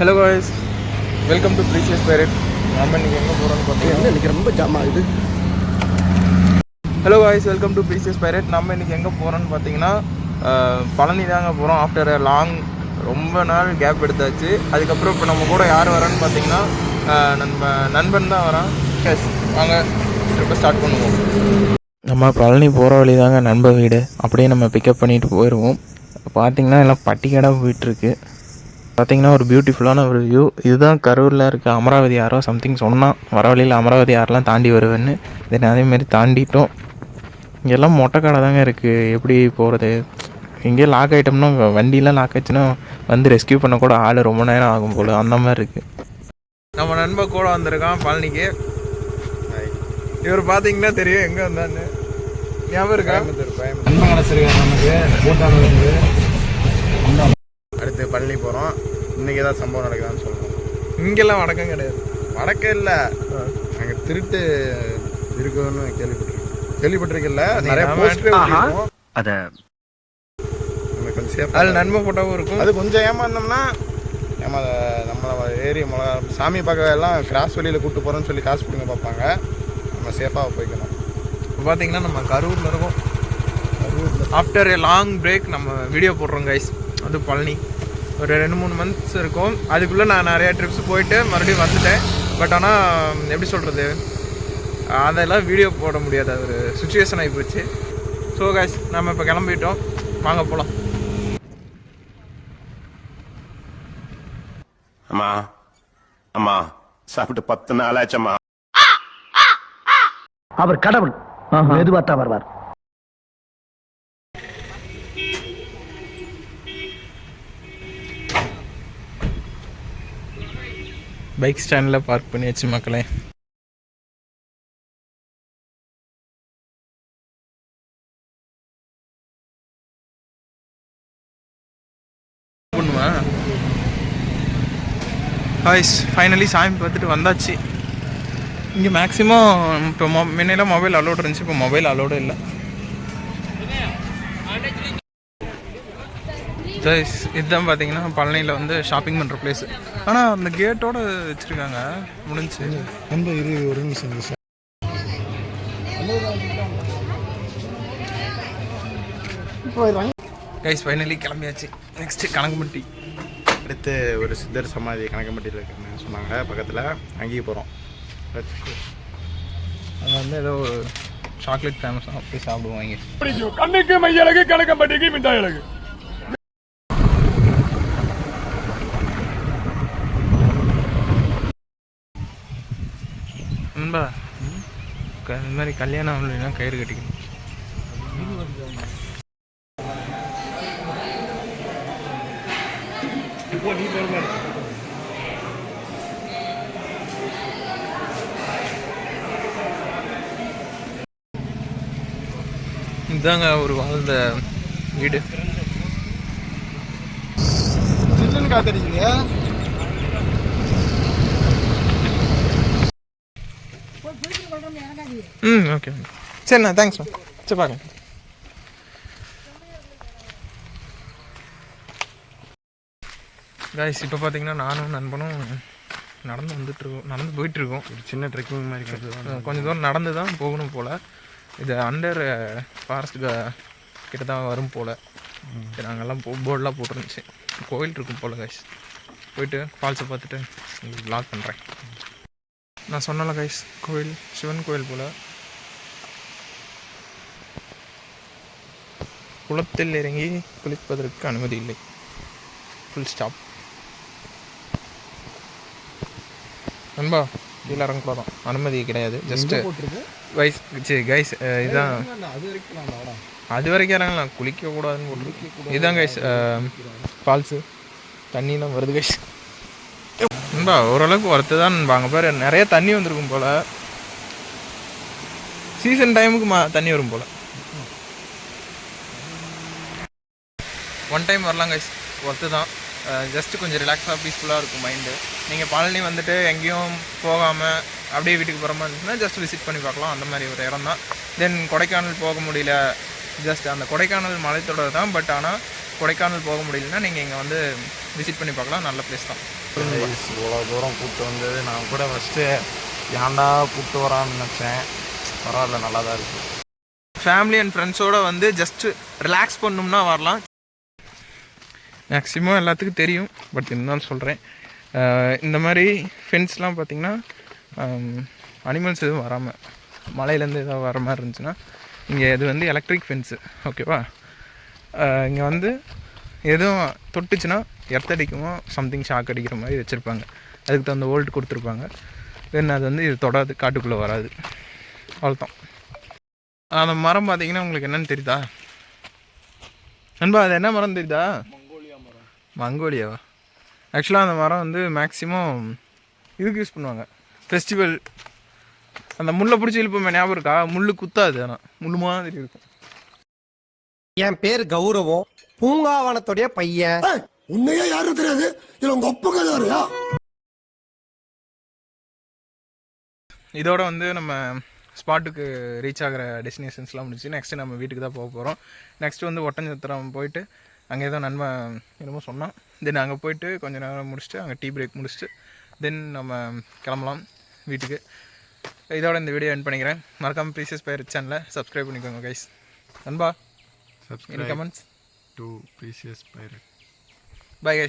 Hello guys, welcome to precious pirate. நம்ம இன்றைக்கி எங்கே போகிறோன்னு பார்த்தீங்கன்னா இன்றைக்கி ரொம்ப ஜாம் ஆகுது. Hello guys, welcome to precious pirate. நம்ம இன்றைக்கி எங்கே போகிறோன்னு பார்த்தீங்கன்னா பழனி தாங்க போகிறோம். ஆஃப்டர் லாங் ரொம்ப நாள் கேப் எடுத்தாச்சு. அதுக்கப்புறம் இப்போ நம்ம கூட யார் வரான்னு பார்த்தீங்கன்னா நண்பன் தான் வரான். எஸ், வாங்க ட்ரிப்பை ஸ்டார்ட் பண்ணுவோம். நம்ம பழனி போகிற வழி தாங்க நண்பர் வீடு. அப்படியே நம்ம பிக்கப் பண்ணிட்டு போயிடுவோம். பார்த்திங்கன்னா எல்லாம் பட்டிக்கடாக போயிட்டுருக்கு. பார்த்திங்கன்னா ஒரு பியூட்டிஃபுல்லான ஒரு வியூ. இதுதான் கரூரில் இருக்க அமராவதி ஆரோ சம்திங் சொன்னான். வர வழியில் அமராவதி ஆறுலாம் தாண்டி வருவேன்னு. தென் அதேமாரி தாண்டிட்டோம். இங்கெல்லாம் மொட்டைக்காடை தாங்க இருக்குது. எப்படி போகிறது? எங்கேயே லாக் ஆகிட்டோம்னா, வண்டியெலாம் லாக் ஆச்சுன்னா வந்து ரெஸ்கியூ பண்ண கூட ஆள் ரொம்ப நேரம் ஆகும் போல், அந்த மாதிரி இருக்குது. நம்ம நண்பர் கூட வந்திருக்கான் பழனிக்கு. இவர் பார்த்தீங்கன்னா தெரியும் எங்கே வந்தான்னு. ஞாபகம் இருக்கா? அடுத்து பழனி போகிறோம். இன்றைக்கி ஏதாவது சம்பவம் நடக்குதான்னு சொல்கிறோம். இங்கெல்லாம் வடக்கம் கிடையாது. வடக்கம் இல்லை, அங்கே திருட்டு இருக்குதுன்னு கேள்விப்பட்டிருக்கல. நிறைய போஸ்ட் அதை கொஞ்சம் சேஃப். அதில் நன்மை ஃபோட்டோவும் இருக்கும். அது கொஞ்சம் ஏமாந்தோம்னா நம்ம ஏரியா சாமி பார்க்க எல்லாம் கிராஸ் வழியில் கூப்பிட்டு போகிறோன்னு சொல்லி காசு பிடிங்க பார்ப்பாங்க. நம்ம சேஃபாக போய்க்கணும். இப்போ பார்த்தீங்கன்னா நம்ம கரூரில் இருக்கோம். ஆஃப்டர் ஏ லாங் பிரேக் நம்ம வீடியோ போடுறோம் கைஸ். அது பழனி ஒரு 2-3 மந்த்ஸ் இருக்கும். அதுக்குள்ளே நான் நிறையா ட்ரிப்ஸ் போயிட்டு மறுபடியும் வந்துட்டேன். பட் ஆனால் எப்படி சொல்கிறது, அதெல்லாம் வீடியோ போட முடியாத ஒரு சுச்சுவேஷன் ஆகி போச்சு. ஸோ கைஸ், நம்ம இப்போ கிளம்பிட்டோம். வாங்க போகலாம். அம்மா அம்மா சாப்பிட்டு 10 நாள் ஆச்சம்மா. அவர் கடவுள் மெதுவாத்தான் வருவார். பைக் ஸ்டாண்டில் பார்க் பண்ணியாச்சு மக்களே. பண்ணுவேன் ஹாய்ஸ். ஃபைனலி சாமி பார்த்துட்டு வந்தாச்சு. இங்கே மேக்ஸிமம் இப்போ முன்னெல்லாம் மொபைல் அலோடு இருந்துச்சு, இப்போ மொபைல் அலோடு இல்லை. இதுதான் பார்த்தீங்கன்னா பழனியில் வந்து ஷாப்பிங் பண்ணுற பிளேஸு. ஆனால் அந்த கேட்டோடு வச்சுருக்காங்க. முடிஞ்சு ரொம்ப ஒரு நிமிஷம். கைஸ் ஃபைனலி கிளம்பியாச்சு. நெக்ஸ்ட்டு கணக்கம்பட்டி. அடுத்து ஒரு சித்தர் சமாதி கணக்கம்பட்டியில் இருக்குன்னு சொன்னாங்க பக்கத்தில். அங்கேயும் போகிறோம். அங்கே வந்து ஏதோ ஒரு சாக்லேட் ஃபேமஸாக போய் சாப்பிடுவோம். இங்கே கண்ணுக்கு மையழகு, கணக்கம்பட்டிக்கு மிட்டாய் அழகு. நண்பா, இந்த மாதிரி கல்யாணம் இல்லைன்னா கயிறு கட்டிக்கணும். இதுதாங்க ஒரு வாழ்ந்த வீடு. காத்தடிக்கிறீங்க. ஓகே சரிண்ணா, தேங்க்ஸ்ண்ணா. சரி பார்க்கலாம். கைஸ், இப்போ பார்த்தீங்கன்னா நானும் நண்பனும் நடந்து போயிட்டுருக்கோம். ஒரு சின்ன ட்ரெக்கிங் மாதிரி கொஞ்சம் தூரம் நடந்து தான் போகணும் போல். இது அண்டர் ஃபாரஸ்ட் கிட்ட தான் வரும் போல். நாங்கள்லாம் போர்டெலாம் போட்டுருந்துச்சு. கோயில் இருக்கும் போல் கைஸ். போயிட்டு ஃபால்ஸை பார்த்துட்டு உங்களுக்கு வ்ளாக் பண்ணுறேன். நான் சொன்னல கைஸ், கோயில் சிவன் கோயில் போல். குளத்தில் இறங்கி குளிப்பதற்கு அனுமதி இல்லை. Full stop. நண்பா, கீழே இறங்கக்கூடாதான், அனுமதி கிடையாது. ஜஸ்ட்டு கைஸ் இதுதான். அது வரைக்கும் இறங்கலாம், குளிக்கக்கூடாதுன்னு போட்டு. இதுதான் கைஸ் ஃபால்ஸு. தண்ணிலாம் வருது கைஸ். நண்பா ஓரளவுக்கு ஒர்த்து தான் நண்பா. அங்கே பாரு நிறைய தண்ணி வந்திருக்கும் போல். சீசன் டைமுக்கு தண்ணி வரும் போல். ஒன் டைம் வரலாம் கைஸ், ஒர்த்து தான். ஜஸ்ட்டு கொஞ்சம் ரிலாக்ஸாக பீஸ்ஃபுல்லாக இருக்கும் மைண்டு. நீங்கள் பழனி வந்துட்டு எங்கேயும் போகாமல் அப்படியே வீட்டுக்கு போகிற மாதிரி இருந்துச்சுன்னா ஜஸ்ட் விசிட் பண்ணி பார்க்கலாம். அந்த மாதிரி ஒரு இடம் தான். தென் கொடைக்கானல் போக முடியல, ஜஸ்ட் அந்த கொடைக்கானல் மலைத்தொடர் தான். பட் ஆனால் கொடைக்கானல் போக முடியலன்னா நீங்கள் இங்கே வந்து விசிட் பண்ணி பார்க்கலாம். நல்ல பிளேஸ் தான். இவ்வளோ தூரம் கூப்பிட்டு வந்தது நான் கூட ஃபஸ்ட்டு ஏன்டா கூப்பிட்டு வரான்னு நினச்சேன். பரவாயில்ல, நல்லா தான் இருக்குது. ஃபேமிலி அண்ட் ஃப்ரெண்ட்ஸோடு வந்து ஜஸ்ட்டு ரிலாக்ஸ் பண்ணணும்னா வரலாம். மேக்ஸிமம் எல்லாத்துக்கும் தெரியும், பட் இருந்தாலும் சொல்கிறேன். இந்த மாதிரி ஃபென்ஸ்லாம் பார்த்திங்கன்னா அனிமல்ஸ் எதுவும் வராமல், மலையிலேருந்து எதாவது வர மாதிரி இருந்துச்சுன்னா இங்கே இது வந்து எலக்ட்ரிக் ஃபென்ஸு, ஓகேவா? இங்கே வந்து எதுவும் தொட்டுச்சுன்னா எர்த்தடிக்குமோ சம்திங் ஷாக் அடிக்கிற மாதிரி வச்சுருப்பாங்க. அதுக்கு தகுந்த வோல்ட் கொடுத்துருப்பாங்க. தென் அது வந்து இது தொடாது, காட்டுக்குள்ளே வராது. அவ்வளோதான். அந்த மரம் பார்த்தீங்கன்னா உங்களுக்கு என்னென்னு தெரியுதா நண்பா? அது என்ன மரம் தெரியுதா? மங்கோலியாவா? ஆக்சுவலாக அந்த மரம் வந்து மேக்ஸிமம் இதுக்கு யூஸ் பண்ணுவாங்க, ஃபெஸ்டிவல். அந்த முள்ளை பிடிச்சி இழுப்போமே, ஞாபகம் இருக்கா? முள் குத்தாது, ஆனால் முள்ளு மாதிரி இருக்கும். என் பேர் கௌரவம், பூங்காவனத்துடைய பையன். உன்னையே யாரும் தெரியாது, இல்லை உங்கள் ஒப்புக்கலையா? இதோட வந்து நம்ம ஸ்பாட்டுக்கு ரீச் ஆகிற டெஸ்டினேஷன்ஸ்லாம் முடிச்சு நெக்ஸ்ட்டு நம்ம வீட்டுக்கு தான் போக போகிறோம். நெக்ஸ்ட்டு வந்து ஒட்டஞ்சத்திரம் போயிட்டு அங்கே ஏதோ நண்பன் என்னமோ சொன்னான். தென் அங்கே போயிட்டு கொஞ்சம் நேரம் முடிச்சுட்டு அங்கே டீ பிரேக் முடிச்சுட்டு தென் நம்ம கிளம்பலாம் வீட்டுக்கு. இதோட இந்த வீடியோ எண்ட் பண்ணிக்கிறேன். மறக்காமல் ப்ரீசியஸ் பைரட் சேனலை சப்ஸ்கிரைப் பண்ணிக்கோங்க கைஸ். நண்பா, any comments? To precious pirate. Bye guys.